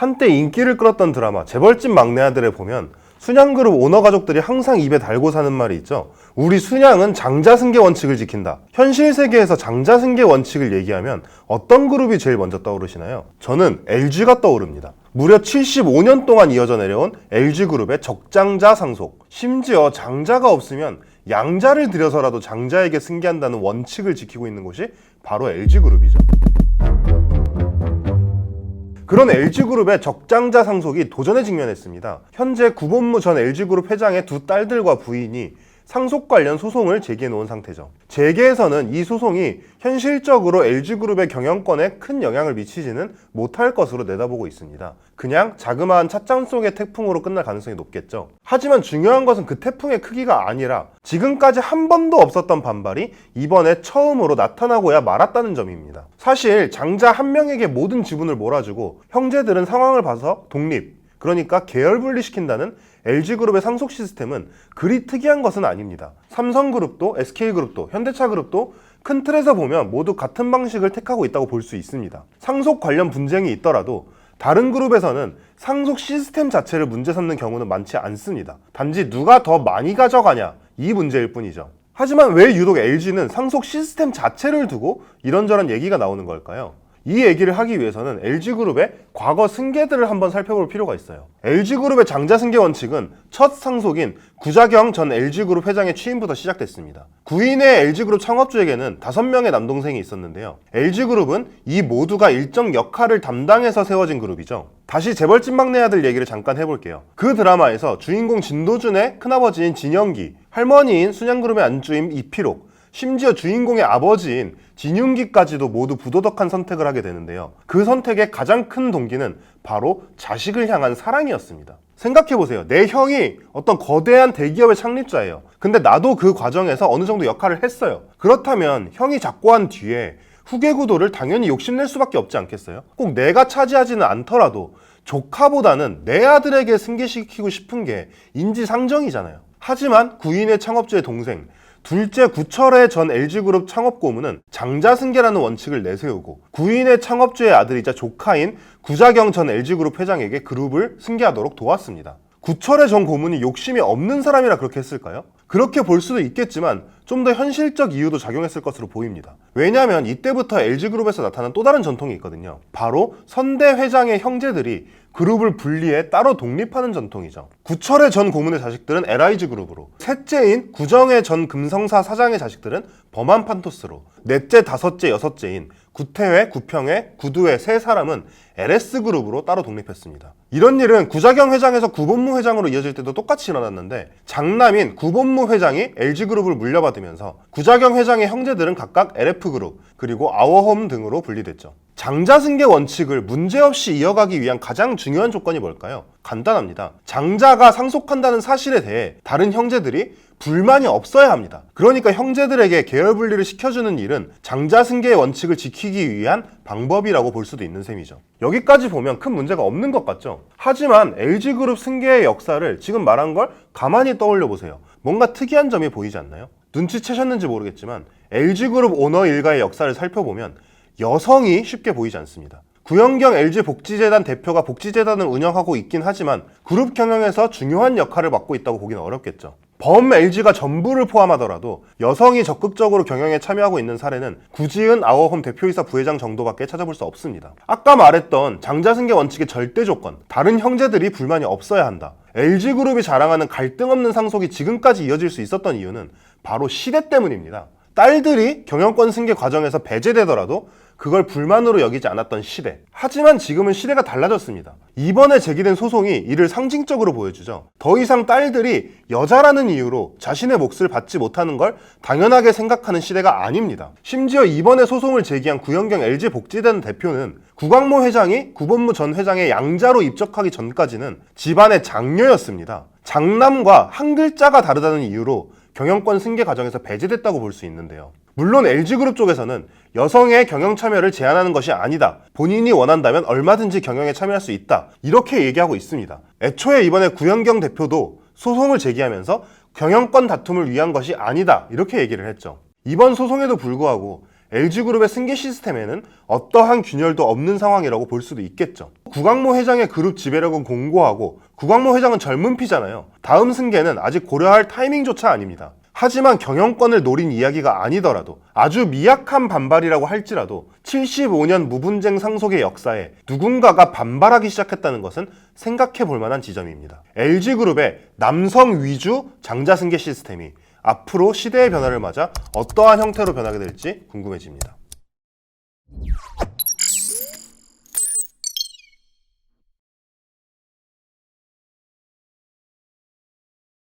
한때 인기를 끌었던 드라마 재벌집 막내 아들에 보면 순양그룹 오너 가족들이 항상 입에 달고 사는 말이 있죠. 우리 순양은 장자승계 원칙을 지킨다. 현실 세계에서 장자승계 원칙을 얘기하면 어떤 그룹이 제일 먼저 떠오르시나요? 저는 LG가 떠오릅니다. 무려 75년 동안 이어져 내려온 LG그룹의 적장자 상속. 심지어 장자가 없으면 양자를 들여서라도 장자에게 승계한다는 원칙을 지키고 있는 곳이 바로 LG그룹이죠. 그런 LG그룹의 적장자 상속이 도전에 직면했습니다. 현재 구본무 전 LG그룹 회장의 두 딸들과 부인이 상속 관련 소송을 제기해 놓은 상태죠. 재계에서는 이 소송이 현실적으로 LG그룹의 경영권에 큰 영향을 미치지는 못할 것으로 내다보고 있습니다. 그냥 자그마한 찻잔 속의 태풍으로 끝날 가능성이 높겠죠. 하지만 중요한 것은 그 태풍의 크기가 아니라 지금까지 한 번도 없었던 반발이 이번에 처음으로 나타나고야 말았다는 점입니다. 사실 장자 한 명에게 모든 지분을 몰아주고 형제들은 상황을 봐서 독립, 그러니까 계열 분리시킨다는 LG그룹의 상속 시스템은 그리 특이한 것은 아닙니다. 삼성그룹도 SK그룹도 현대차그룹도 큰 틀에서 보면 모두 같은 방식을 택하고 있다고 볼 수 있습니다. 상속 관련 분쟁이 있더라도 다른 그룹에서는 상속 시스템 자체를 문제 삼는 경우는 많지 않습니다. 단지 누가 더 많이 가져가냐 이 문제일 뿐이죠. 하지만 왜 유독 LG는 상속 시스템 자체를 두고 이런저런 얘기가 나오는 걸까요? 이 얘기를 하기 위해서는 LG그룹의 과거 승계들을 한번 살펴볼 필요가 있어요. LG그룹의 장자승계 원칙은 첫 상속인 구자경 전 LG그룹 회장의 취임부터 시작됐습니다. 구인의 LG그룹 창업주에게는 5명의 남동생이 있었는데요. LG그룹은 이 모두가 일정 역할을 담당해서 세워진 그룹이죠. 다시 재벌집 막내 아들 얘기를 잠깐 해볼게요. 그 드라마에서 주인공 진도준의 큰아버지인 진영기, 할머니인 순양그룹의 안주인 이필옥, 심지어 주인공의 아버지인 진윤기까지도 모두 부도덕한 선택을 하게 되는데요. 그 선택의 가장 큰 동기는 바로 자식을 향한 사랑이었습니다. 생각해보세요. 내 형이 어떤 거대한 대기업의 창립자예요. 근데 나도 그 과정에서 어느 정도 역할을 했어요. 그렇다면 형이 잡고 한 뒤에 후계 구도를 당연히 욕심낼 수밖에 없지 않겠어요? 꼭 내가 차지하지는 않더라도 조카보다는 내 아들에게 승계시키고 싶은 게 인지상정이잖아요. 하지만 구인의 창업주의 동생, 둘째 구철의 전 LG그룹 창업고문은 장자승계라는 원칙을 내세우고 구인의 창업주의 아들이자 조카인 구자경 전 LG그룹 회장에게 그룹을 승계하도록 도왔습니다. 구철의 전 고문이 욕심이 없는 사람이라 그렇게 했을까요? 그렇게 볼 수도 있겠지만 좀 더 현실적 이유도 작용했을 것으로 보입니다. 왜냐하면 이때부터 LG그룹에서 나타난 또 다른 전통이 있거든요. 바로 선대 회장의 형제들이 그룹을 분리해 따로 독립하는 전통이죠. 구철의 전 고문의 자식들은 LIG그룹으로, 셋째인 구정의 전 금성사 사장의 자식들은 범한판토스로, 넷째, 다섯째, 여섯째인 구태회, 구평회, 구두회 세 사람은 LS그룹으로 따로 독립했습니다. 이런 일은 구자경 회장에서 구본무 회장으로 이어질 때도 똑같이 일어났는데 장남인 구본무 회장이 LG그룹을 물려받으면서 구자경 회장의 형제들은 각각 LF그룹 그리고 아워홈 등으로 분리됐죠. 장자승계 원칙을 문제없이 이어가기 위한 가장 중요한 조건이 뭘까요? 간단합니다. 장자가 상속한다는 사실에 대해 다른 형제들이 불만이 없어야 합니다. 그러니까 형제들에게 계열 분리를 시켜주는 일은 장자승계의 원칙을 지키기 위한 방법이라고 볼 수도 있는 셈이죠. 여기까지 보면 큰 문제가 없는 것 같죠? 하지만 LG그룹 승계의 역사를 지금 말한 걸 가만히 떠올려 보세요. 뭔가 특이한 점이 보이지 않나요? 눈치채셨는지 모르겠지만 LG그룹 오너 일가의 역사를 살펴보면 여성이 쉽게 보이지 않습니다. 구영경 LG복지재단 대표가 복지재단을 운영하고 있긴 하지만 그룹 경영에서 중요한 역할을 맡고 있다고 보기는 어렵겠죠. 범 LG가 전부를 포함하더라도 여성이 적극적으로 경영에 참여하고 있는 사례는 구지은 아워홈 대표이사 부회장 정도밖에 찾아볼 수 없습니다. 아까 말했던 장자승계 원칙의 절대 조건, 다른 형제들이 불만이 없어야 한다. LG그룹이 자랑하는 갈등 없는 상속이 지금까지 이어질 수 있었던 이유는 바로 시대 때문입니다. 딸들이 경영권 승계 과정에서 배제되더라도 그걸 불만으로 여기지 않았던 시대. 하지만 지금은 시대가 달라졌습니다. 이번에 제기된 소송이 이를 상징적으로 보여주죠. 더 이상 딸들이 여자라는 이유로 자신의 몫을 받지 못하는 걸 당연하게 생각하는 시대가 아닙니다. 심지어 이번에 소송을 제기한 구영경 LG복지재단 대표는 구광모 회장이 구본무 전 회장의 양자로 입적하기 전까지는 집안의 장녀였습니다. 장남과 한 글자가 다르다는 이유로 경영권 승계 과정에서 배제됐다고 볼 수 있는데요. 물론 LG그룹 쪽에서는 여성의 경영 참여를 제한하는 것이 아니다. 본인이 원한다면 얼마든지 경영에 참여할 수 있다. 이렇게 얘기하고 있습니다. 애초에 이번에 구영경 대표도 소송을 제기하면서 경영권 다툼을 위한 것이 아니다. 이렇게 얘기를 했죠. 이번 소송에도 불구하고 LG그룹의 승계 시스템에는 어떠한 균열도 없는 상황이라고 볼 수도 있겠죠. 구광모 회장의 그룹 지배력은 공고하고 구광모 회장은 젊은 피잖아요. 다음 승계는 아직 고려할 타이밍조차 아닙니다. 하지만 경영권을 노린 이야기가 아니더라도 아주 미약한 반발이라고 할지라도 75년 무분쟁 상속의 역사에 누군가가 반발하기 시작했다는 것은 생각해 볼 만한 지점입니다. LG그룹의 남성 위주 장자 승계 시스템이 앞으로 시대의 변화를 맞아 어떠한 형태로 변하게 될지 궁금해집니다.